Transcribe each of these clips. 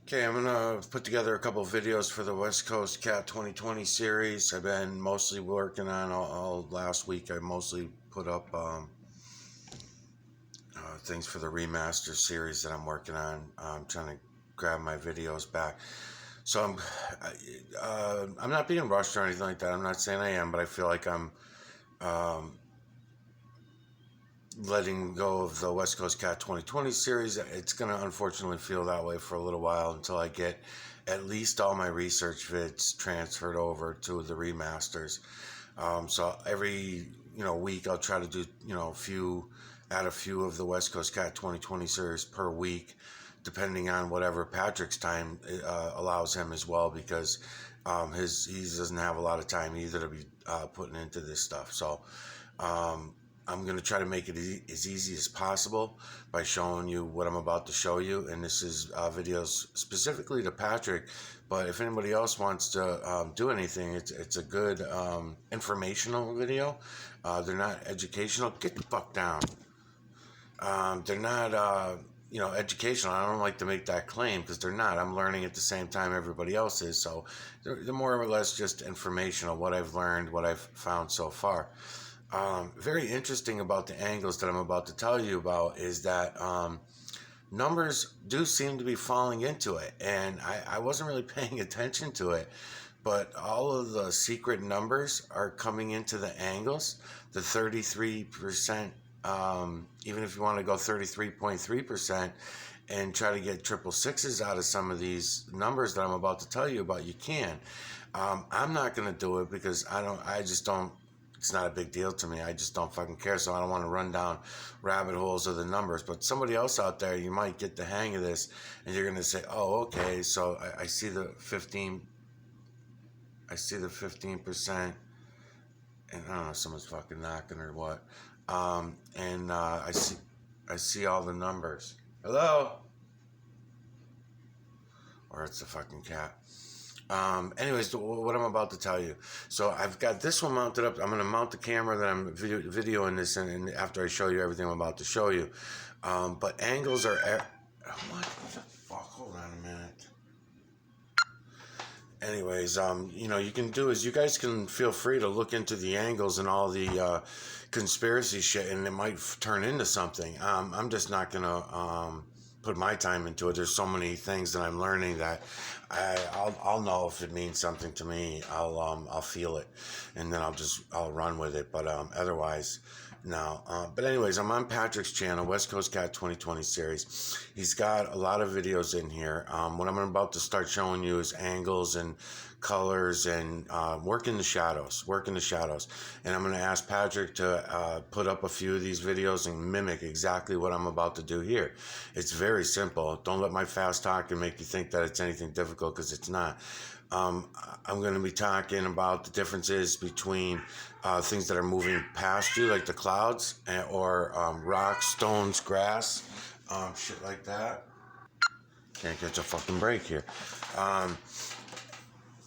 Okay, I'm gonna put together a couple of videos for the Westcoastcat 2020 series. I've been mostly working on all last week. I mostly put up things for the remaster series that I'm working on. I'm trying to grab my videos back. So I'm not being rushed or anything like that. I'm not saying I am, but I feel like I'm um, letting go of the Westcoastcat 2020 series. It's going to unfortunately feel that way for a little while until I get at least all my research vids transferred over to the remasters. So every week I'll try to do add a few of the Westcoastcat 2020 series per week, depending on whatever Patrick's time allows him as well, because he doesn't have a lot of time either to be putting into this stuff. So I'm going to try to make it as easy as possible by showing you what I'm about to show you. And this is videos specifically to Patrick, but if anybody else wants to do anything, it's a good informational video. They're not educational. Get the fuck down. They're not educational. I don't like to make that claim because they're not. I'm learning at the same time everybody else is. So they're more or less just informational, what I've learned, what I've found so far. Very interesting about the angles that I'm about to tell you about is that numbers do seem to be falling into it, and I wasn't really paying attention to it, but all of the secret numbers are coming into the angles. The 33%, even if you want to go 33.3% and try to get triple sixes out of some of these numbers that I'm about to tell you about, you can. I'm not going to do it because I just don't. It's not a big deal to me. I just don't fucking care. So I don't want to run down rabbit holes of the numbers. But somebody else out there, you might get the hang of this, and you're going to say, "Oh, okay. So I see the 15. I see the 15%, and I don't know, someone's fucking knocking or what. And I see all the numbers. Hello, or it's a fucking cat. Anyways, what I'm about to tell you. So I've got this one mounted up. I'm going to mount the camera that I'm videoing this in, and after I show you everything I'm about to show you. But angles are... What the fuck? Hold on a minute. Anyways, you can do is you guys can feel free to look into the angles and all the conspiracy shit, and it might turn into something. I'm just not going to... put my time into it. There's so many things that I'm learning that I'll know if it means something to me. I'll feel it, and then I'll run with it. But otherwise, no. But anyways, I'm on Patrick's channel, Westcoastcat 2020 series. He's got a lot of videos in here. What I'm about to start showing you is angles and colors and work in the shadows. And I'm going to ask Patrick to put up a few of these videos and mimic exactly what I'm about to do here. It's very simple. Don't let my fast talking make you think that it's anything difficult, because it's not. I'm going to be talking about the differences between things that are moving past you, like the clouds, or rocks, stones, grass, shit like that. Can't catch a fucking break here.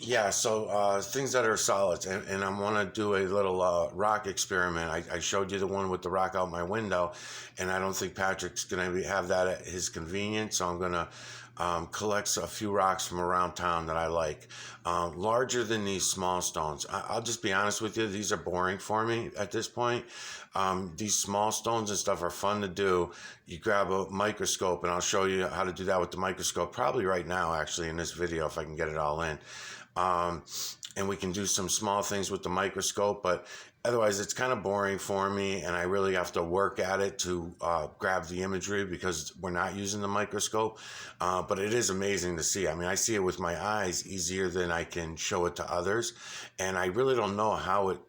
Yeah, so things that are solids, and I want to do a little rock experiment. I showed you the one with the rock out my window, and I don't think Patrick's going to have that at his convenience, so I'm going to collect a few rocks from around town that I like. Larger than these small stones. I'll just be honest with you, these are boring for me at this point. These small stones and stuff are fun to do. You grab a microscope, and I'll show you how to do that with the microscope, probably right now, actually, in this video, if I can get it all in. And we can do some small things with the microscope, but otherwise it's kind of boring for me, and I really have to work at it to grab the imagery because we're not using the microscope. But it is amazing to see. I mean, I see it with my eyes easier than I can show it to others, and I really don't know how it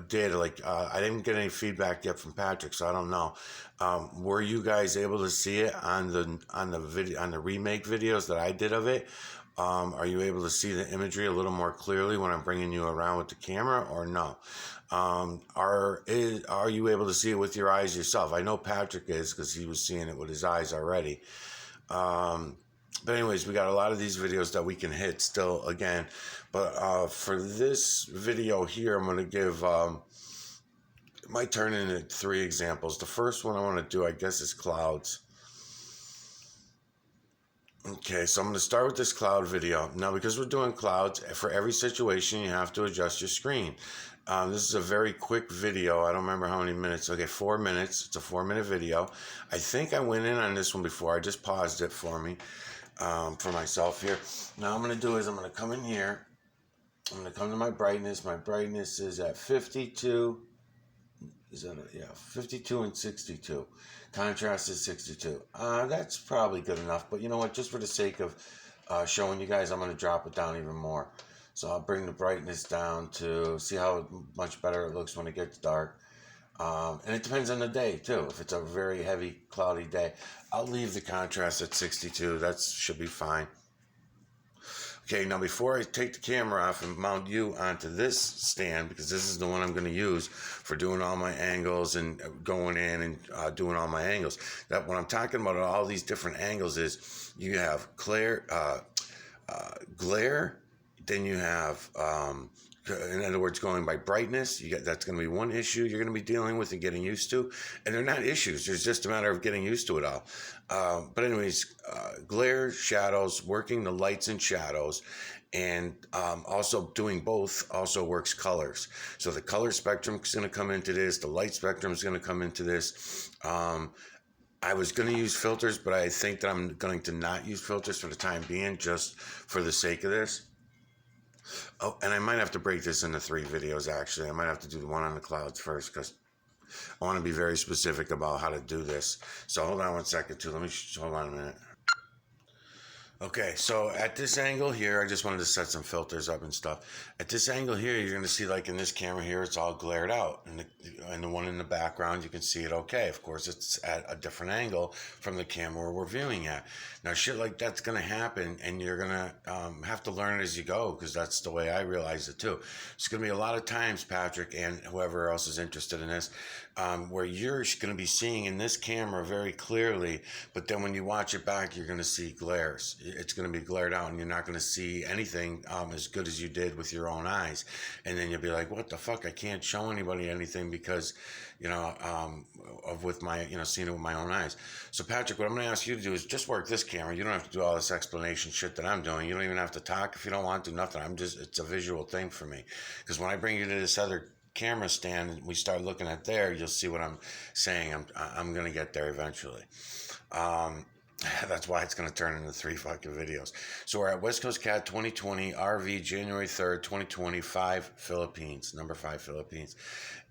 did. Like, I didn't get any feedback yet from Patrick, so I don't know. Were you guys able to see it on the remake videos that I did of it? Are you able to see the imagery a little more clearly when I'm bringing you around with the camera, or no? Are you able to see it with your eyes yourself? I know Patrick is, because he was seeing it with his eyes already. But anyways, we got a lot of these videos that we can hit still again. But for this video here, I'm going to give... it might turn into 3 examples. The first one I want to do, I guess, is clouds. Okay, so I'm going to start with this cloud video. Now, because we're doing clouds, for every situation, you have to adjust your screen. This is a very quick video. I don't remember how many minutes. Okay, 4 minutes. It's a 4-minute video. I think I went in on this one before. I just paused it for me, for myself here. Now, what I'm going to do is I'm going to come in here. I'm going to come to my brightness. My brightness is at 52. Is that yeah, 52 and 62. Contrast is 62. That's probably good enough, but you know what? Just for the sake of showing you guys, I'm going to drop it down even more. So I'll bring the brightness down to see how much better it looks when it gets dark. And it depends on the day, too. If it's a very heavy, cloudy day, I'll leave the contrast at 62. That should be fine. Okay, now before I take the camera off and mount you onto this stand, because this is the one I'm going to use for doing all my angles and going in and doing all my angles. That when I'm talking about all these different angles is you have glare, then you have, in other words, going by brightness. That's going to be one issue you're going to be dealing with and getting used to. And they're not issues. It's just a matter of getting used to it all. But anyways, glare, shadows, working the lights and shadows, and also doing both also works colors. So the color spectrum is going to come into this. The light spectrum is going to come into this. I was going to use filters, but I think that I'm going to not use filters for the time being, just for the sake of this. Oh, and I might have to break this into 3 videos, actually. I might have to do the one on the clouds first, because I want to be very specific about how to do this. So hold on one second, too. Let me hold on a minute. Okay, so at this angle here, I just wanted to set some filters up and stuff. At this angle here, you're going to see, like in this camera here, it's all glared out. And the one in the background, you can see it okay. Of course, it's at a different angle from the camera we're viewing at. Now, shit like that's going to happen, and you're going to have to learn it as you go, because that's the way I realize it, too. It's going to be a lot of times, Patrick, and whoever else is interested in this, where you're going to be seeing in this camera very clearly, but then when you watch it back, you're going to see glares. It's going to be glared out, and you're not going to see anything as good as you did with your own eyes. And then you'll be like, what the fuck? I can't show anybody anything because, with my, seeing it with my own eyes. So, Patrick, what I'm going to ask you to do is just work this camera. You don't have to do all this explanation shit that I'm doing. You don't even have to talk if you don't want to, nothing. It's a visual thing for me. Because when I bring you to this other camera stand and we start looking at there, you'll see what I'm saying. I'm going to get there eventually. That's why it's going to turn into 3 fucking videos. So we're at Westcoastcat 2020 RV January 3rd, 2025, Philippines, number 5 Philippines.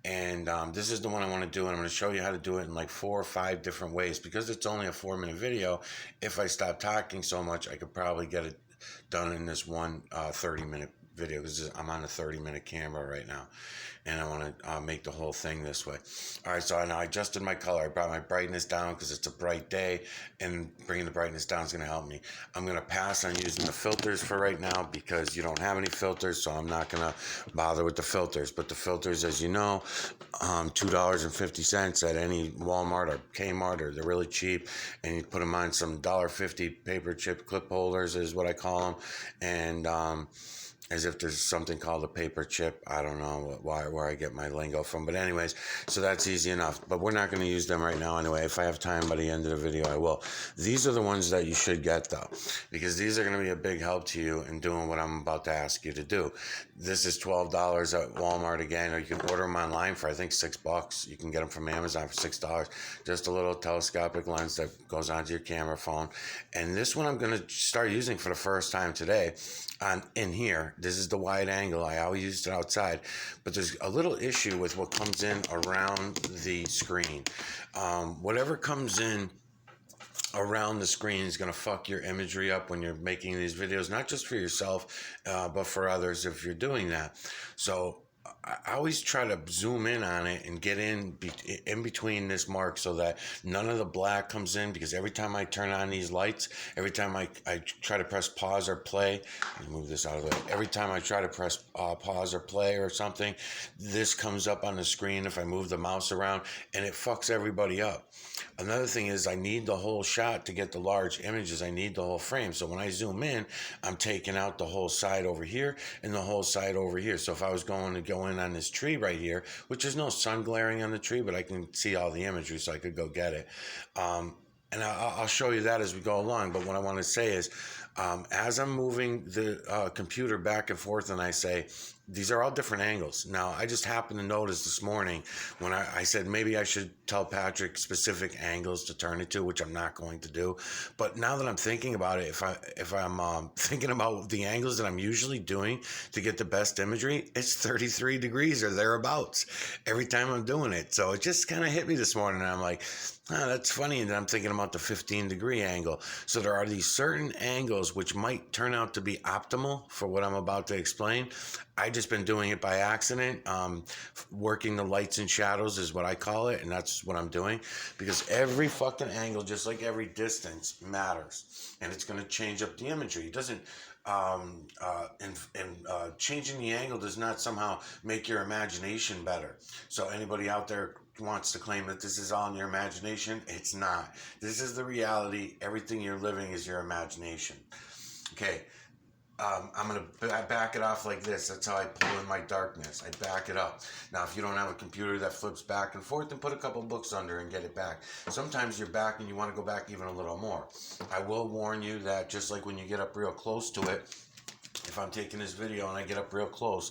And this is the one I want to do, and I'm going to show you how to do it in like 4 or 5 different ways. Because it's only a 4-minute video, if I stop talking so much, I could probably get it done in this one 30-minute video, because I'm on a 30-minute camera right now, and I want to make the whole thing this way. All right, so now I adjusted my color. I brought my brightness down because it's a bright day, and bringing the brightness down is going to help me. I'm going to pass on using the filters for right now because you don't have any filters, so I'm not going to bother with the filters. But the filters, as you know, $2.50 at any Walmart or Kmart, or they're really cheap, and you put them on some $1.50 paper chip clip holders is what I call them, and as if there's something called a paper chip. I don't know where I get my lingo from. But anyways, so that's easy enough. But we're not going to use them right now anyway. If I have time by the end of the video, I will. These are the ones that you should get, though, because these are going to be a big help to you in doing what I'm about to ask you to do. This is $12 at Walmart again, or you can order them online for, I think, $6. You can get them from Amazon for $6. Just a little telescopic lens that goes onto your camera phone. And this one I'm going to start using for the first time today in here. This is the wide angle. I always used it outside, but there's a little issue with what comes in around the screen. Whatever comes in around the screen is going to fuck your imagery up when you're making these videos, not just for yourself, but for others if you're doing that. So I always try to zoom in on it and get in between this mark so that none of the black comes in, because every time I turn on these lights, every time I try to press pause or play, let me move this out of the way. Every time I try to press pause or play or something, this comes up on the screen if I move the mouse around, and it fucks everybody up. Another thing is I need the whole shot to get the large images. I need the whole frame. So when I zoom in, I'm taking out the whole side over here and the whole side over here. So if I was going to go in on this tree right here, which there's no sun glaring on the tree, but I can see all the imagery, so I could go get it. and I'll show you that as we go along. But what I want to say is, as I'm moving the computer back and forth, and I say, these are all different angles. Now, I just happened to notice this morning when I said maybe I should tell Patrick specific angles to turn it to, which I'm not going to do. But now that I'm thinking about it, if I'm thinking about the angles that I'm usually doing to get the best imagery, it's 33 degrees or thereabouts every time I'm doing it. So it just kind of hit me this morning, and I'm like, that's funny. And then I'm thinking about the 15-degree angle. So there are these certain angles which might turn out to be optimal for what I'm about to explain. I just been doing it by accident. Working the lights and shadows is what I call it, and that's what I'm doing, because every fucking angle, just like every distance, matters, and it's going to change up the imagery. It doesn't. Changing the angle does not somehow make your imagination better. So anybody out there wants to claim that this is all in your imagination, it's not. This is the reality. Everything you're living is your imagination. Okay. I'm going to back it off like this. That's how I pull in my darkness. I back it up. Now, if you don't have a computer that flips back and forth, then put a couple books under and get it back. Sometimes you're back and you want to go back even a little more. I will warn you that just like when you get up real close to it, if I'm taking this video and I get up real close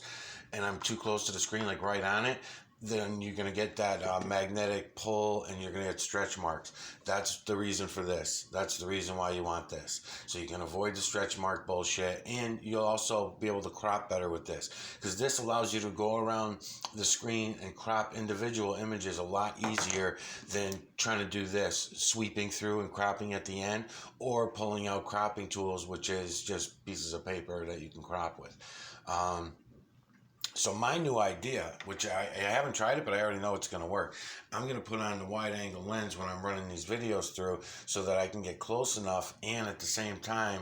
and I'm too close to the screen, like right on it, then you're going to get that magnetic pull and you're going to get stretch marks. That's the reason for this. That's the reason why you want this. So you can avoid the stretch mark bullshit, and you'll also be able to crop better with this, because this allows you to go around the screen and crop individual images a lot easier than trying to do this, sweeping through and cropping at the end, or pulling out cropping tools, which is just pieces of paper that you can crop with. So my new idea, which I haven't tried it, but I already know it's going to work. I'm going to put on the wide angle lens when I'm running these videos through, so that I can get close enough, and at the same time,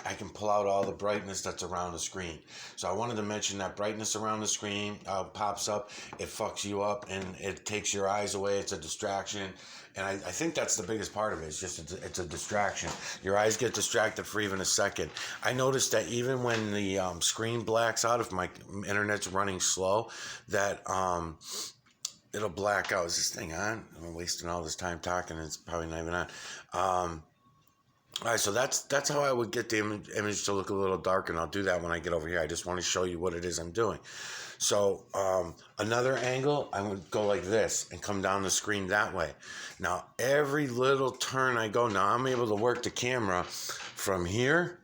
I can pull out all the brightness that's around the screen. So I wanted to mention that brightness around the screen pops up, it fucks you up, and it takes your eyes away. It's a distraction. And I think that's the biggest part of it. It's just it's a distraction. Your eyes get distracted for even a second. I noticed that even when the screen blacks out, if my internet's running slow, that it'll black out. Is this thing on? I'm wasting all this time talking, and it's probably not even on. All right, so that's how I would get the image to look a little darker, and I'll do that when I get over here. I just want to show you what it is I'm doing. So another angle, I would go like this and come down the screen that way. Now, every little turn I go, now I'm able to work the camera from here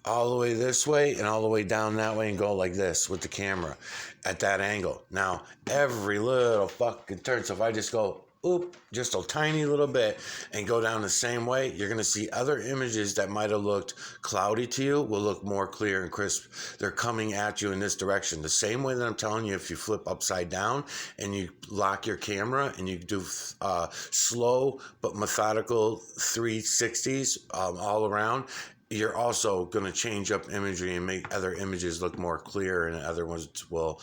all the way this way and all the way down that way and go like this with the camera at that angle. Now, every little fucking turn, so if I just go, oop, just a tiny little bit and go down the same way, you're going to see other images that might have looked cloudy to you will look more clear and crisp. They're coming at you in this direction. The same way that I'm telling you, if you flip upside down and you lock your camera and you do slow but methodical 360s all around, you're also going to change up imagery and make other images look more clear, and other ones will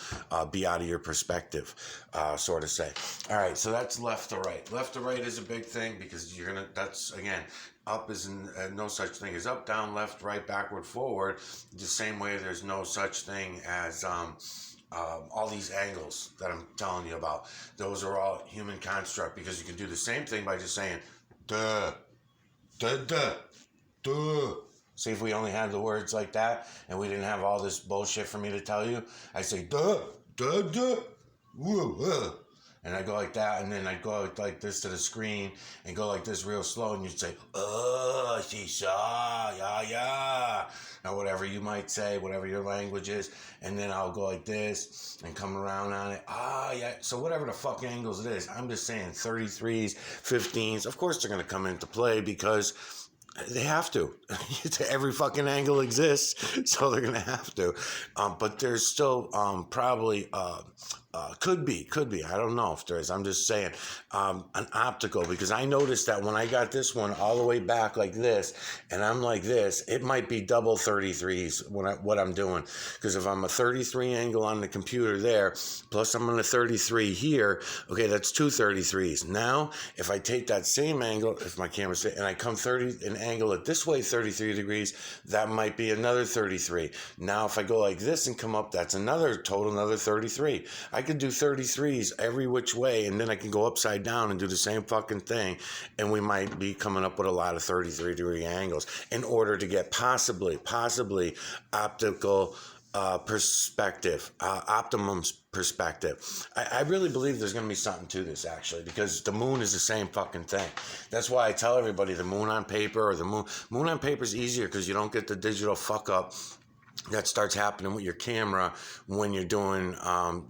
be out of your perspective, sort of say. All right, so that's left to right. Left to right is a big thing, because you're going to, that's, again, up is no such thing as up, down, left, right, backward, forward. The same way there's no such thing as all these angles that I'm telling you about. Those are all human construct, because you can do the same thing by just saying, duh, duh, duh, duh. See, if we only had the words like that and we didn't have all this bullshit for me to tell you, I say, duh, duh, duh, woo, and I go like that, and then I'd go like this to the screen and go like this real slow, and you'd say, oh, she saw, yeah, or whatever you might say, whatever your language is, and then I'll go like this and come around on it, yeah, so whatever the fuck angles it is, I'm just saying 33s, 15s, of course they're going to come into play, because they have to. Every fucking angle exists, so they're going to have to. But there's still probably, could be. I don't know if there is. I'm just saying an optical, because I noticed that when I got this one all the way back like this, and I'm like this, it might be double 33s what I'm doing. Because if I'm a 33 angle on the computer there, plus I'm on a 33 here, okay, that's two 33s. Now, if I take that same angle, if my camera's, and I come an angle it this way 33 degrees, that might be another 33. Now, if I go like this and come up, that's another 33. I I could do 33s every which way, and then I can go upside down and do the same fucking thing, and we might be coming up with a lot of 33-degree angles in order to get possibly optical perspective, optimum perspective. I really believe there's going to be something to this, actually, because the moon is the same fucking thing. That's why I tell everybody the moon on paper, or the moon on paper is easier because you don't get the digital fuck up that starts happening with your camera when you're doing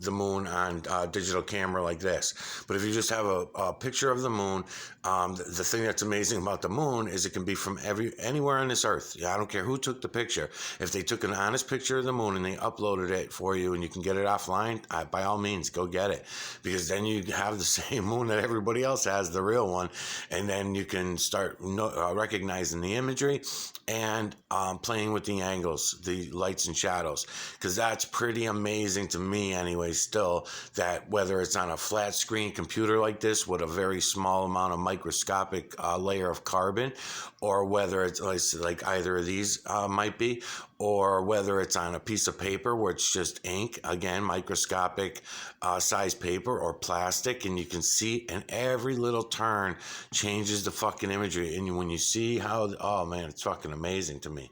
the moon on digital camera like this. But if you just have a picture of the moon, the thing that's amazing about the moon is it can be from anywhere on this earth. Yeah, I don't care who took the picture. If they took an honest picture of the moon and they uploaded it for you and you can get it offline, by all means, go get it. Because then you have the same moon that everybody else has, the real one. And then you can start recognizing the imagery and playing with the angles, the lights and shadows, because that's pretty amazing to me anyway still, that whether it's on a flat screen computer like this with a very small amount of microscopic layer of carbon, or whether it's like either of these might be, or whether it's on a piece of paper where it's just ink, again, microscopic size paper or plastic, and you can see, and every little turn changes the fucking imagery. And when you see how, oh man, it's fucking amazing to me.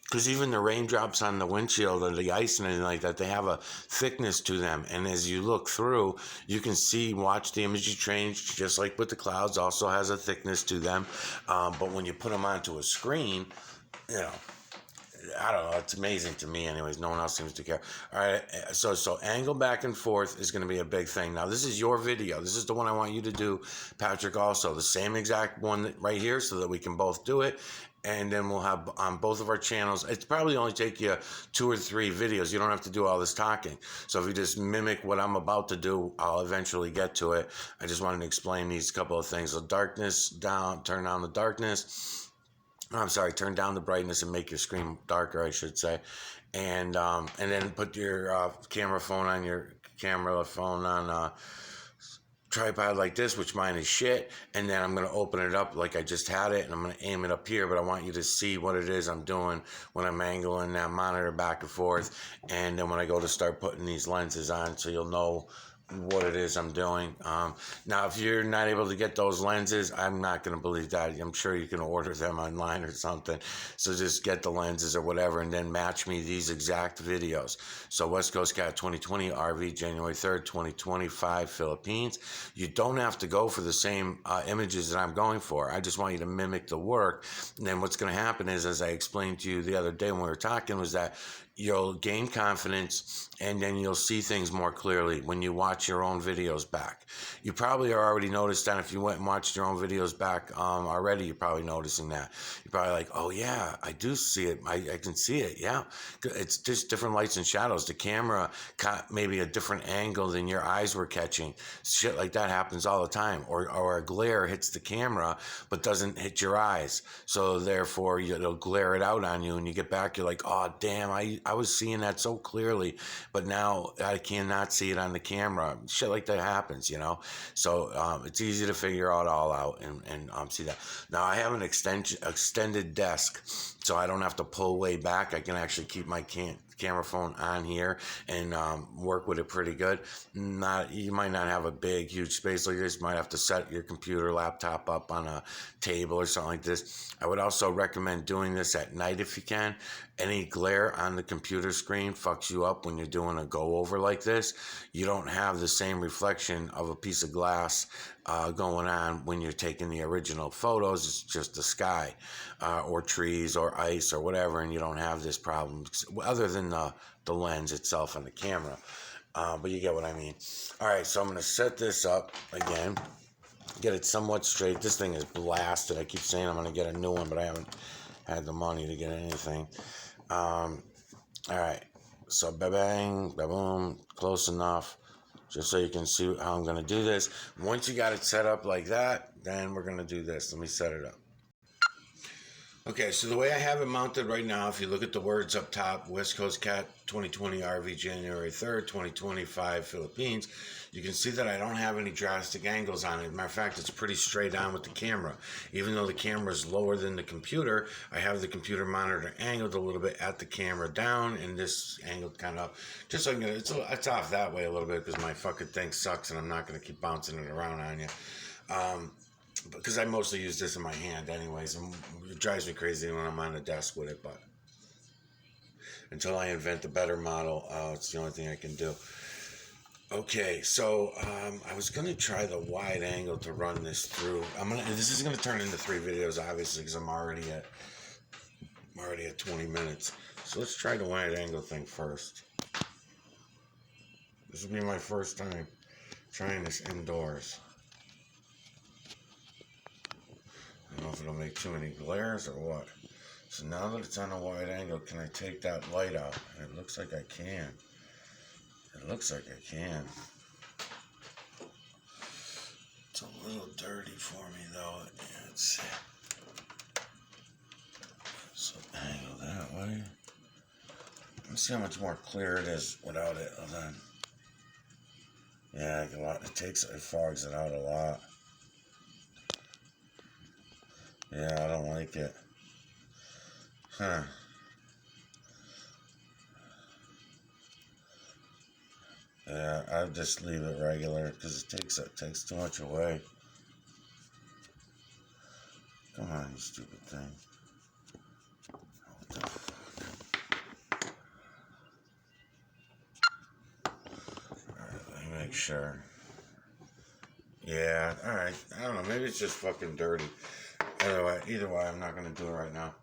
Because even the raindrops on the windshield or the ice and anything like that, they have a thickness to them. And as you look through, you can see, watch the imagery change, just like with the clouds, also has a thickness to them. But when you put them onto a screen, you know, I don't know, it's amazing to me anyways. No one else seems to care. All right, so angle back and forth is going to be a big thing. Now, this is your video. This is the one I want you to do, Patrick, also. The same exact one right here so that we can both do it. And then we'll have on both of our channels. It's probably only take you 2 or 3 videos. You don't have to do all this talking. So if you just mimic what I'm about to do, I'll eventually get to it. I just wanted to explain these couple of things. So darkness down, turn down the darkness. I'm sorry, turn down the brightness and make your screen darker, I should say. And then put your camera phone on tripod like this, which mine is shit, and then I'm going to open it up like I just had it, and I'm going to aim it up here, but I want you to see what it is I'm doing when I'm angling that monitor back and forth, and then when I go to start putting these lenses on, so you'll know what it is I'm doing. Now, if you're not able to get those lenses, I'm not going to believe that. I'm sure you can order them online or something. So just get the lenses or whatever, and then match me these exact videos. So Westcoastcat 2020 RV, January 3rd, 2025, Philippines. You don't have to go for the same images that I'm going for. I just want you to mimic the work. And then what's going to happen is, as I explained to you the other day when we were talking, was that you'll gain confidence, and then you'll see things more clearly when you watch your own videos back. You probably are already noticed that. If you went and watched your own videos back already, you're probably noticing that. You're probably like, oh yeah, I do see it. I can see it, yeah. It's just different lights and shadows. The camera caught maybe a different angle than your eyes were catching. Shit like that happens all the time. Or a glare hits the camera but doesn't hit your eyes. So therefore, it'll glare it out on you, and you get back, you're like, oh damn, I was seeing that so clearly, but now I cannot see it on the camera. Shit like that happens, you know? So it's easy to figure it all out and see that. Now, I have an extended desk, so I don't have to pull way back. I can actually keep my camera phone on here and work with it pretty good. You might not have a big, huge space like this. You might have to set your computer, laptop up on a table or something like this. I would also recommend doing this at night if you can. Any glare on the computer screen fucks you up when you're doing a go-over like this. You don't have the same reflection of a piece of glass going on when you're taking the original photos. It's just the sky or trees or ice or whatever, and you don't have this problem other than the lens itself on the camera. But you get what I mean. All right, so I'm going to set this up again, get it somewhat straight. This thing is blasted. I keep saying I'm going to get a new one, but I haven't had the money to get anything. All right, so bang, boom, close enough, just so you can see how I'm going to do this. Once you got it set up like that, then we're going to do this. Let me set it up. Okay, so the way I have it mounted right now, if you look at the words up top, Westcoastcat 2020 RV January 3rd, 2025 Philippines, you can see that I don't have any drastic angles on it. As a matter of fact, it's pretty straight on with the camera. Even though the camera is lower than the computer, I have the computer monitor angled a little bit at the camera down, and this angled kind of up. Just so I can it's off that way a little bit because my fucking thing sucks and I'm not going to keep bouncing it around on you. Because I mostly use this in my hand anyways, and it drives me crazy when I'm on the desk with it, but until I invent a better model, it's the only thing I can do. Okay, so I was going to try the wide angle to run this through. This is going to turn into 3 videos, obviously, because I'm already at 20 minutes. So let's try the wide angle thing first. This will be my first time trying this indoors. I don't know if it'll make too many glares or what. So now that it's on a wide angle, can I take that light out? And it looks like I can. It looks like I can. It's a little dirty for me though. Let's see. So angle that way. Let's see how much more clear it is without it. Hold on. Yeah, it fogs it out a lot. Yeah, I don't like it. Huh. Yeah, I just leave it regular because it takes too much away. Come on, you stupid thing. What the fuck? Alright, let me make sure. Yeah, alright. I don't know, maybe it's just fucking dirty. Either way, I'm not going to do it right now.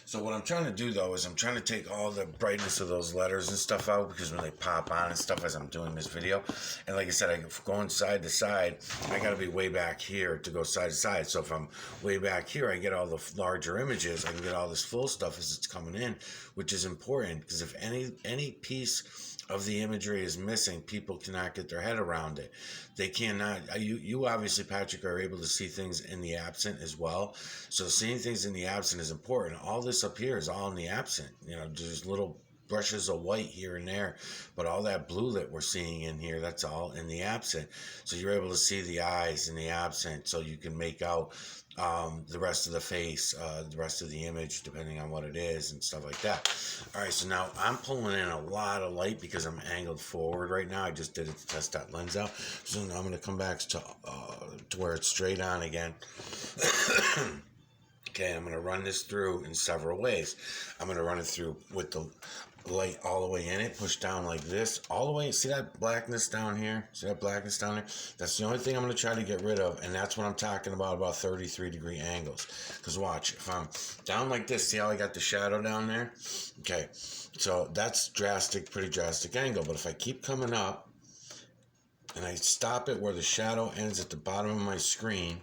So what I'm trying to do, though, is I'm trying to take all the brightness of those letters and stuff out, because when they pop on and stuff as I'm doing this video, and like I said, going side to side, I got to be way back here to go side to side. So if I'm way back here, I get all the larger images. I can get all this full stuff as it's coming in, which is important, because if any piece of the imagery is missing, people cannot get their head around it. They cannot. You obviously, Patrick, are able to see things in the absent as well. So seeing things in the absent is important. All this up here is all in the absent. You know, just little brushes of white here and there, but all that blue that we're seeing in here, that's all in the absent. So you're able to see the eyes in the absent, so you can make out the rest of the face, the rest of the image, depending on what it is and stuff like that. All right, so now I'm pulling in a lot of light because I'm angled forward right now. I just did it to test that lens out. So now I'm going to come back to where it's straight on again. Okay, I'm going to run this through in several ways. I'm going to run it through with the light all the way in it, push down like this, all the way. See that blackness down here? See that blackness down there? That's the only thing I'm going to try to get rid of, and that's what I'm talking about 33-degree angles. Because watch, if I'm down like this, see how I got the shadow down there? Okay, so that's pretty drastic angle, but if I keep coming up, and I stop it where the shadow ends at the bottom of my screen,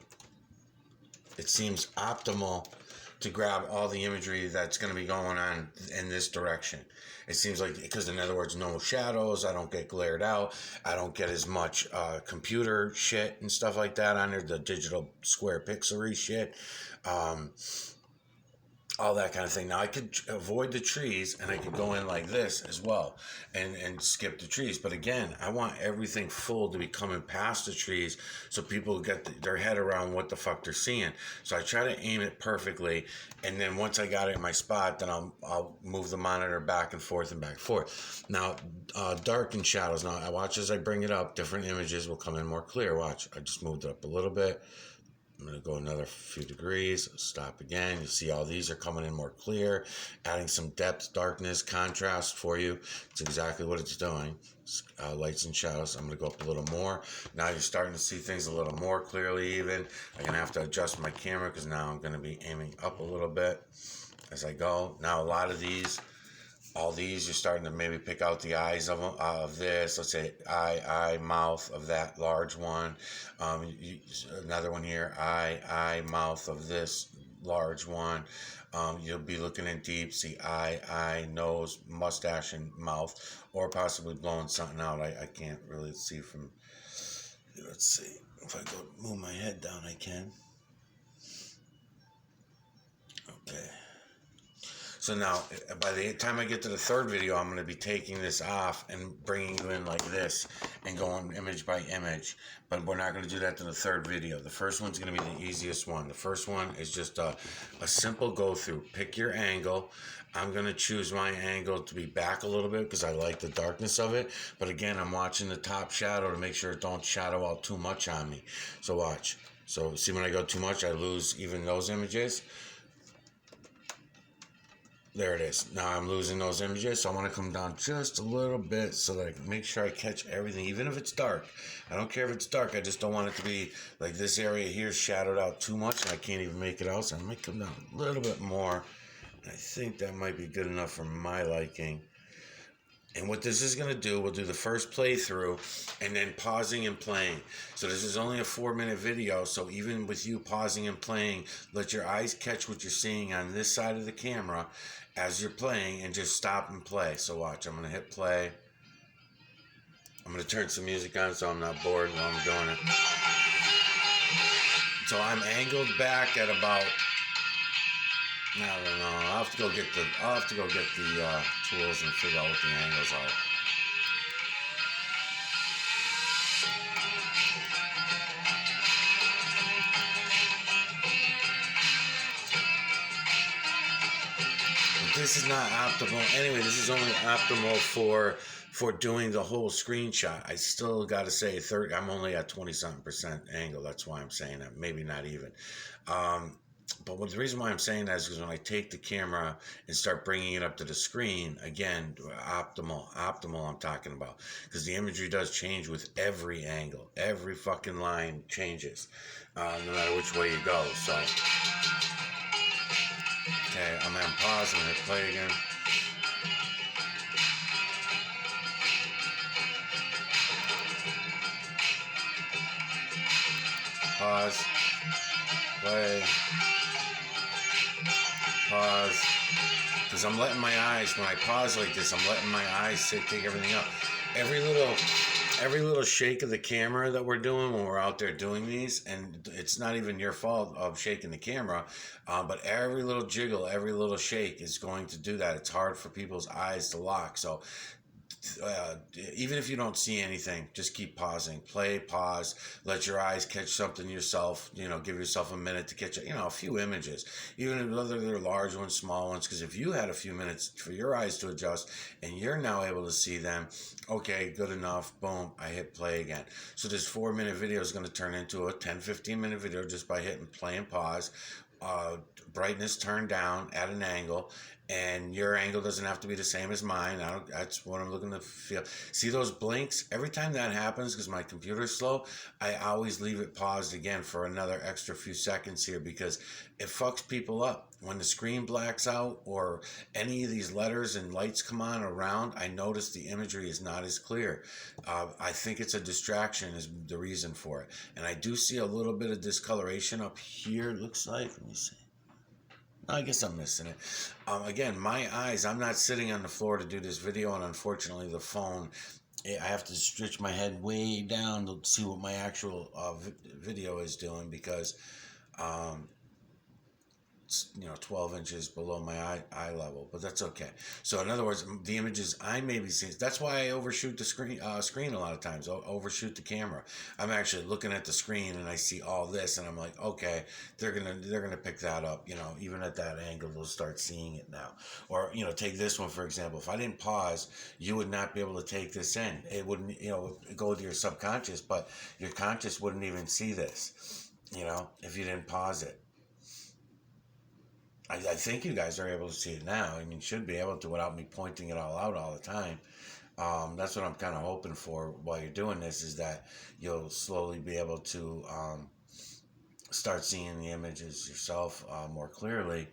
it seems optimal to grab all the imagery that's going to be going on in this direction. It seems like, because in other words, no shadows, I don't get glared out, I don't get as much computer shit and stuff like that on there, the digital square pixely shit, all that kind of thing. Now I could avoid the trees, and I could go in like this as well and skip the trees. But again, I want everything full to be coming past the trees so people get their head around what the fuck they're seeing. So I try to aim it perfectly, and then once I got it in my spot, then I'll move the monitor back and forth and back and forth. Now, dark and shadows. Now I watch as I bring it up, different images will come in more clear. Watch, I just moved it up a little bit. I'm going to go another few degrees, stop again. You see all these are coming in more clear, adding some depth, darkness, contrast for you. It's exactly what it's doing. Lights and shadows. I'm going to go up a little more. Now you're starting to see things a little more clearly even. I'm going to have to adjust my camera because now I'm going to be aiming up a little bit as I go. Now a lot of these, all these, you're starting to maybe pick out the eyes of this. Let's say eye, mouth of that large one. Another one here, eye, mouth of this large one. You'll be looking in deep, see eye, nose, mustache, and mouth, or possibly blowing something out. I can't really see from. Let's see if I go move my head down. I can. So now, by the time I get to the third video, I'm going to be taking this off and bringing you in like this and going image by image. But we're not going to do that to the third video. The first one's going to be the easiest one. The first one is just a simple go through. Pick your angle. I'm going to choose my angle to be back a little bit because I like the darkness of it. But again, I'm watching the top shadow to make sure it don't shadow out too much on me. So watch. So see, when I go too much, I lose even those images. There it is. Now I'm losing those images, so I want to come down just a little bit so that I can make sure I catch everything, even if it's dark. I don't care if it's dark. I just don't want it to be like this area here is shadowed out too much and I can't even make it out. So I might come down a little bit more. I think that might be good enough for my liking. And what this is going to do, we'll do the first playthrough and then pausing and playing. So this is only a 4-minute video, so even with you pausing and playing, let your eyes catch what you're seeing on this side of the camera as you're playing and just stop and play. So watch, I'm going to hit play. I'm going to turn some music on so I'm not bored while I'm doing it. So I'm angled back at about, I don't know. I'll have to go get the tools and figure out what the angles are. But this is not optimal. Anyway, this is only optimal for doing the whole screenshot. I still got to say 30. I'm only at 20-something% angle. That's why I'm saying that. Maybe not even. But the reason why I'm saying that is because when I take the camera and start bringing it up to the screen, again, optimal I'm talking about. Because the imagery does change with every angle. Every fucking line changes, no matter which way you go. So, okay, I'm on pause. I'm going to play again. Pause. Play. Pause, because I'm letting my eyes, when I pause like this, I'm letting my eyes take everything up. Every little shake of the camera that we're doing when we're out there doing these, and it's not even your fault of shaking the camera, but every little jiggle, every little shake is going to do that. It's hard for people's eyes to lock. So even if you don't see anything, just keep pausing. Play, pause, let your eyes catch something yourself. Give yourself a minute to catch a few images, even whether they're large ones, small ones, because if you had a few minutes for your eyes to adjust and you're now able to see them, okay, good enough, boom, I hit play again. So this 4-minute video is going to turn into a 10-15 minute video just by hitting play and pause. Brightness turned down at an angle, and your angle doesn't have to be the same as mine. That's what I'm looking to feel. See those blinks? Every time that happens, because my computer's slow, I always leave it paused again for another extra few seconds here, because it fucks people up. When the screen blacks out or any of these letters and lights come on around, I notice the imagery is not as clear. I think it's a distraction is the reason for it. And I do see a little bit of discoloration up here, it looks like. Let me see. I guess I'm missing it. Again, my eyes, I'm not sitting on the floor to do this video, and unfortunately the phone, I have to stretch my head way down to see what my actual video is doing, because it's 12 inches below my eye level, but that's okay. So in other words, the images I may be seeing, that's why I overshoot the screen a lot of times. I'll overshoot the camera. I'm actually looking at the screen and I see all this and I'm like, okay, they're gonna pick that up. Even at that angle, they'll start seeing it now. Or take this one for example. If I didn't pause, you would not be able to take this in. It wouldn't go to your subconscious, but your conscious wouldn't even see this. If you didn't pause it. I think you guys are able to see it now. I mean, should be able to without me pointing it all out all the time. That's what I'm kind of hoping for while you're doing this, is that you'll slowly be able to start seeing the images yourself more clearly.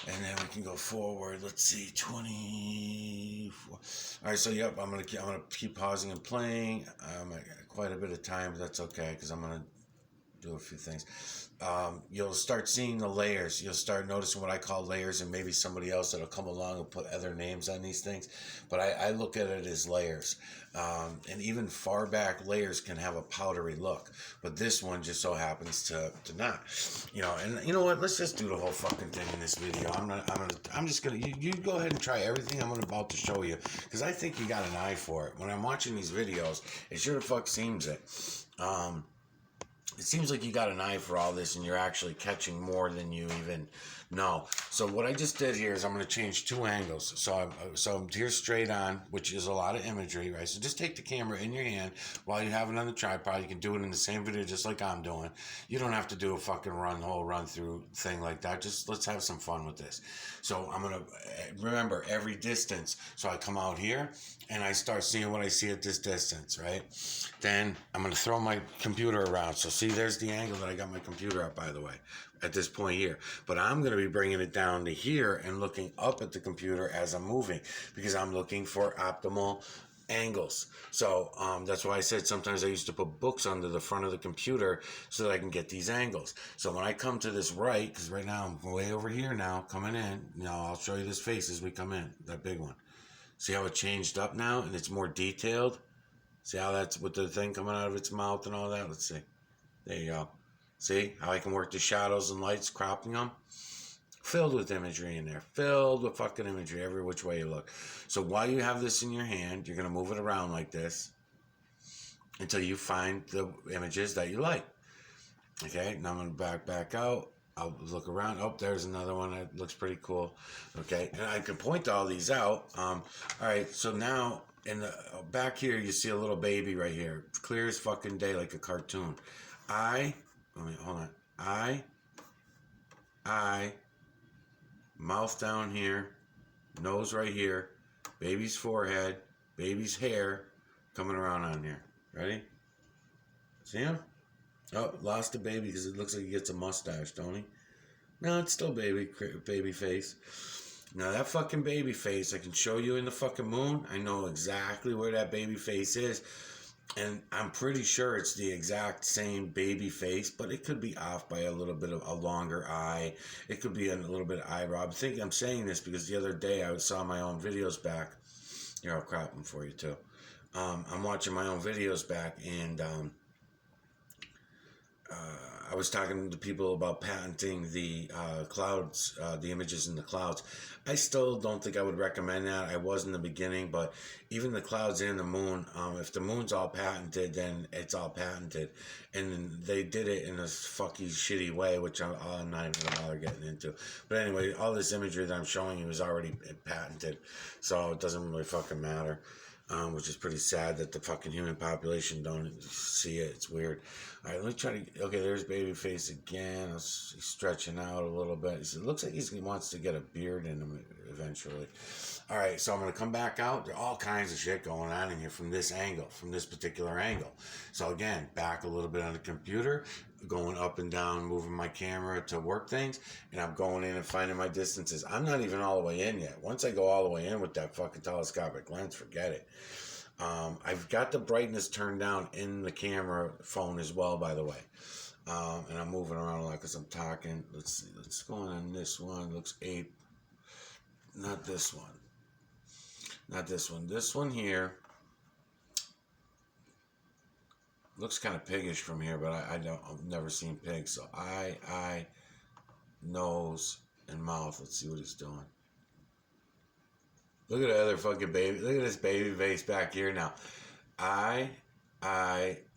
And then we can go forward. Let's see, 24. All right, so yep, I'm gonna keep pausing and playing. I got quite a bit of time, but that's okay because I'm gonna do a few things. You'll start seeing the layers. You'll start noticing what I call layers, and maybe somebody else that'll come along and put other names on these things. But I look at it as layers. And even far back layers can have a powdery look. But this one just so happens to not. And you know what? Let's just do the whole fucking thing in this video. I'm just gonna, you go ahead and try everything I'm about to show you. Because I think you got an eye for it. When I'm watching these videos, it sure the fuck seems it. It seems like you got an eye for all this and you're actually catching more than you even know. So what I just did here is I'm going to change 2 angles. So I'm here straight on, which is a lot of imagery, right? So just take the camera in your hand while you have it on the tripod. You can do it in the same video just like I'm doing. You don't have to do a fucking whole run through thing like that. Just let's have some fun with this. So I'm going to remember every distance. So I come out here and I start seeing what I see at this distance, right? Then I'm going to throw my computer around. So see, there's the angle that I got my computer at, by the way, at this point here. But I'm going to be bringing it down to here and looking up at the computer as I'm moving because I'm looking for optimal angles. So that's why I said sometimes I used to put books under the front of the computer so that I can get these angles. So when I come to this right, because right now I'm way over here now, coming in. Now I'll show you this face as we come in, that big one. See how it changed up now and it's more detailed? See how that's with the thing coming out of its mouth and all that? Let's see. There you go. See how I can work the shadows and lights, cropping them? Filled with imagery in there. Filled with fucking imagery every which way you look. So while you have this in your hand, you're going to move it around like this until you find the images that you like. Okay, now I'm going to back out. I'll look around. Oh, there's another one that looks pretty cool. Okay, and I can point all these out. All right, so now in the back here, you see a little baby right here. Clear as fucking day, like a cartoon. Hold on. Mouth down here, nose right here, baby's forehead, baby's hair coming around on here. Ready? See him? Oh, lost the baby because it looks like he gets a mustache, don't he? No, it's still baby face. Now that fucking baby face, I can show you in the fucking moon. I know exactly where that baby face is. And I'm pretty sure it's the exact same baby face, but it could be off by a little bit of a longer eye. It could be a little bit of eyebrow. I'm saying this because the other day I saw my own videos back. Here, I'll crop them for you too. I'm watching my own videos back, and I was talking to people about patenting the clouds, the images in the clouds. I still don't think I would recommend that. I was in the beginning, but even the clouds and the moon, if the moon's all patented, then it's all patented. And they did it in a fucking shitty way, which I'm not even going to bother getting into. But anyway, all this imagery that I'm showing you is already patented, so it doesn't really fucking matter. Which is pretty sad that the fucking human population don't see it. It's weird. All right, let me try to. Okay, there's Babyface again. He's stretching out a little bit. It looks like he wants to get a beard in him eventually. All right, so I'm going to come back out. There are all kinds of shit going on in here from this angle, from this particular angle. So again, back a little bit on the computer, going up and down, moving my camera to work things, and I'm going in and finding my distances. I'm not even all the way in yet. Once I go all the way in with that fucking telescopic lens, forget it. I've got the brightness turned down in the camera phone as well, by the way. And I'm moving around a lot because I'm talking. Let's see. Let's go on this one. Looks 8. Not this one. Not this one. This one here looks kind of piggish from here, but I've never seen pigs. So eye, nose, and mouth. Let's see what he's doing. Look at the other fucking baby. Look at this baby face back here now. Eye,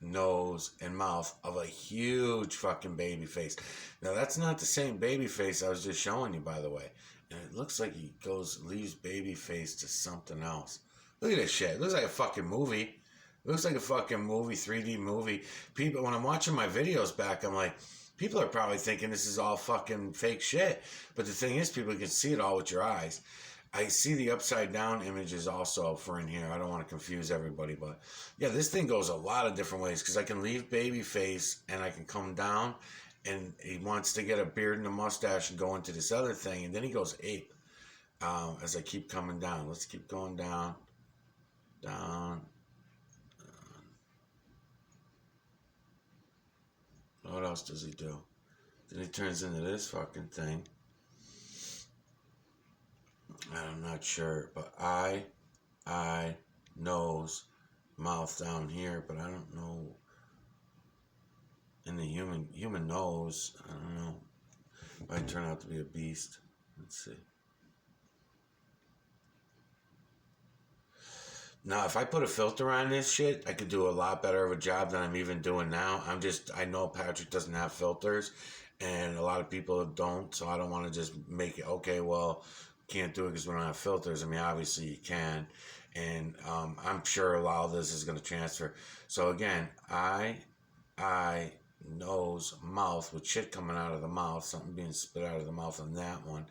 nose, and mouth of a huge fucking baby face. Now that's not the same baby face I was just showing you, by the way. And it looks like he leaves baby face to something else. Look at this shit. It looks like a fucking movie. It looks like a fucking movie, 3D movie. People, when I'm watching my videos back, I'm like, people are probably thinking this is all fucking fake shit. But the thing is, people can see it all with your eyes. I see the upside down images also for in here. I don't want to confuse everybody, but yeah, this thing goes a lot of different ways because I can leave baby face and I can come down and he wants to get a beard and a mustache and go into this other thing, and then he goes ape as I keep coming down. Let's keep going down. What else does he do? Then he turns into this fucking thing. I'm not sure, but eye, nose, mouth down here, but I don't know. In the human nose, I don't know. Might turn out to be a beast. Let's see. Now, if I put a filter on this shit, I could do a lot better of a job than I'm even doing now. I know Patrick doesn't have filters, and a lot of people don't, so I don't want to just make it, okay, well, can't do it because we don't have filters. I mean, obviously you can, and I'm sure a lot of this is going to transfer. So again, eye, nose, mouth, with shit coming out of the mouth, something being spit out of the mouth on that one.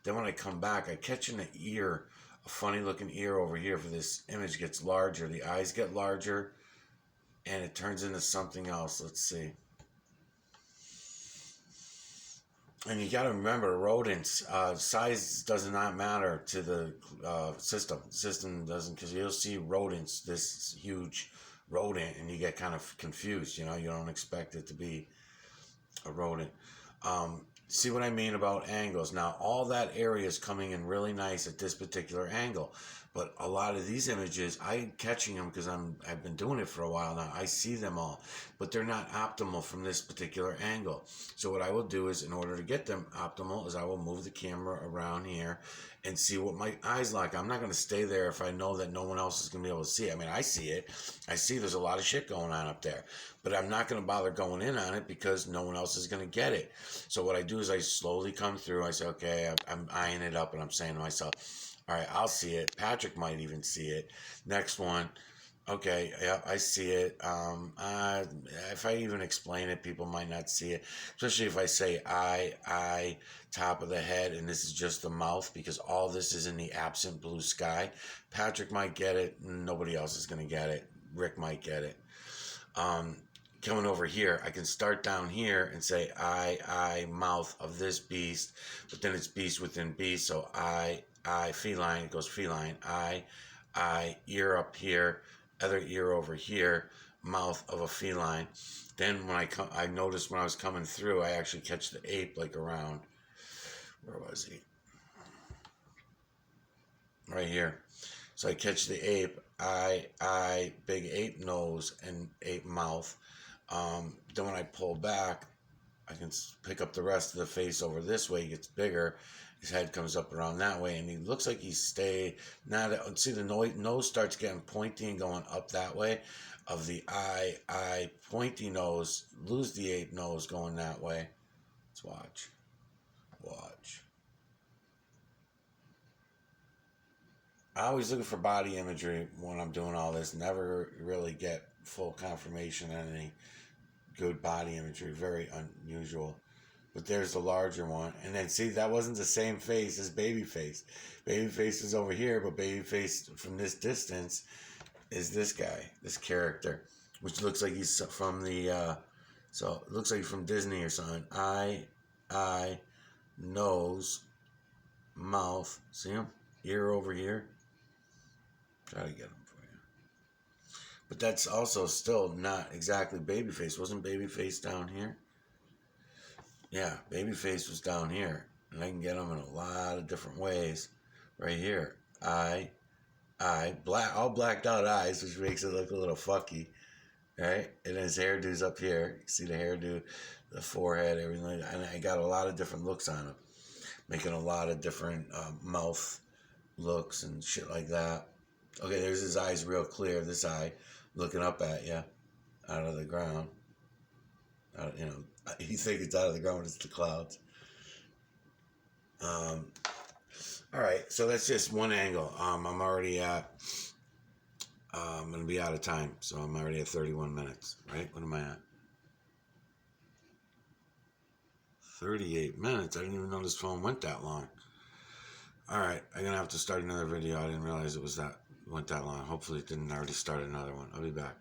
Then when I come back, I catch in the ear, a funny looking ear over here. For this image gets larger, the eyes get larger, and it turns into something else. Let's see. And you got to remember, rodents, size does not matter to the system. The system doesn't, because you'll see rodents, this huge rodent, and you get kind of confused. You know, you don't expect it to be a rodent. See what I mean about angles? Now, all that area is coming in really nice at this particular angle. But a lot of these images, I'm catching them because I've been doing it for a while now. I see them all, but they're not optimal from this particular angle. So what I will do is, in order to get them optimal, is I will move the camera around here and see what my eyes like. I'm not going to stay there if I know that no one else is going to be able to see it. I mean, I see it. I see there's a lot of shit going on up there, but I'm not going to bother going in on it because no one else is going to get it. So what I do is I slowly come through. I say, okay, I'm eyeing it up, and I'm saying to myself, all right, I'll see it. Patrick might even see it. Next one. Okay, yeah, I see it. If I even explain it, people might not see it. Especially if I say eye, top of the head, and this is just the mouth, because all this is in the absent blue sky. Patrick might get it. Nobody else is going to get it. Rick might get it. Coming over here, I can start down here and say eye, mouth of this beast, but then it's beast within beast, so eye, feline, it goes feline, eye, ear up here, other ear over here, mouth of a feline. Then when I noticed when I was coming through, I actually catch the ape like around, where was he? Right here. So I catch the ape, eye, big ape nose and ape mouth. Then when I pull back, I can pick up the rest of the face over this way. He gets bigger. His head comes up around that way, and he looks like he's see the nose starts getting pointy and going up that way. Of the eye, pointy nose, lose the ape nose going that way. Let's watch. I always look for body imagery when I'm doing all this. Never really get full confirmation on any good body imagery. Very unusual. But there's the larger one. And then see, that wasn't the same face as Babyface. Babyface is over here, but Babyface from this distance is this guy, this character, which looks like he's from the, so it looks like from Disney or something. Eye, nose, mouth. See him? Ear over here. Try to get him for you. But that's also still not exactly Babyface. Wasn't Babyface down here? Yeah, Babyface was down here. And I can get him in a lot of different ways. Right here. Eye, black, all blacked out eyes, which makes it look a little fucky. Right? And his hairdo's up here. You can see the hairdo, the forehead, everything. And I got a lot of different looks on him. Making a lot of different mouth looks and shit like that. Okay, there's his eyes real clear. This eye looking up at you out of the ground. You know, you think it's out of the ground, but it's the clouds. All right, so that's just one angle. I'm already at, I'm going to be out of time, so I'm already at 31 minutes, right? What am I at? 38 minutes. I didn't even know this phone went that long. All right, I'm going to have to start another video. I didn't realize it went that long. Hopefully it didn't already start another one. I'll be back.